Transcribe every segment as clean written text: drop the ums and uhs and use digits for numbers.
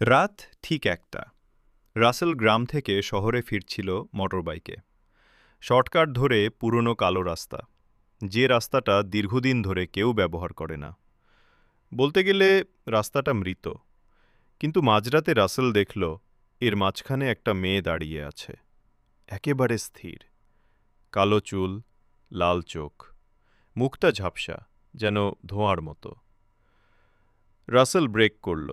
রাত ঠিক ১টা। রাসেল গ্রাম থেকে শহরে ফিরছিল মোটরবাইকে। শর্টকাট ধরে পুরনো কালো রাস্তা, যে রাস্তাটা দীর্ঘদিন ধরে কেউ ব্যবহার করে না। বলতে গেলে রাস্তাটা মৃত, কিন্তু মাঝরাতে রাসেল দেখল এর মাঝখানে একটা মেয়ে দাঁড়িয়ে আছে, একেবারে স্থির। কালো চুল, লাল চোখ, মুখটা ঝাপসা, যেন ধোঁয়ার মতো। রাসেল ব্রেক করল,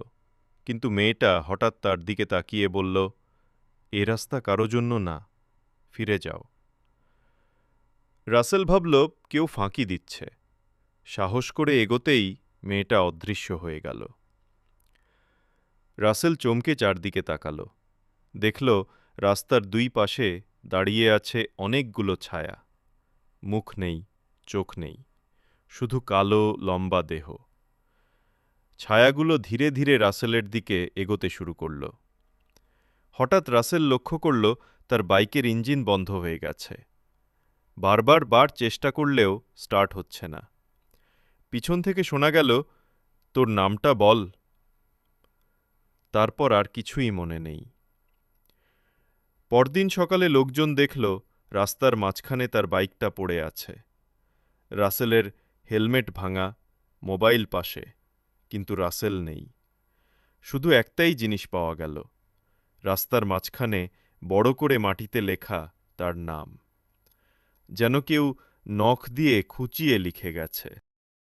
কিন্তু মেয়েটা হঠাৎ তার দিকে তাকিয়ে বলল, এ রাস্তা কারো জন্য না, ফিরে যাও। রাসেল ভাবল কেউ ফাঁকি দিচ্ছে। সাহস করে এগোতেই মেয়েটা অদৃশ্য হয়ে গেল। রাসেল চমকে চারদিকে তাকাল, দেখল রাস্তার দুই পাশে দাঁড়িয়ে আছে অনেকগুলো ছায়া। মুখ নেই, চোখ নেই, শুধু কালো লম্বা দেহ। ছায়াগুলো ধীরে ধীরে রাসেলের দিকে এগোতে শুরু করল। হঠাৎ রাসেল লক্ষ্য করল তার বাইকের ইঞ্জিন বন্ধ হয়ে গেছে। বারবার চেষ্টা করলেও স্টার্ট হচ্ছে না। পিছন থেকে শোনা গেল, তোর নামটা বল। তারপর আর কিছুই মনে নেই। পরদিন সকালে লোকজন দেখল রাস্তার মাঝখানে তার বাইকটা পড়ে আছে। রাসেলের হেলমেট ভাঙা, মোবাইল পাশে, কিন্তু রাসেল নেই। শুধু একটাই জিনিস পাওয়া গেল, রাস্তার মাঝখানে বড় করে মাটিতে লেখা তার নাম, যেন কেউ নখ দিয়ে খুঁচিয়ে লিখে গেছে।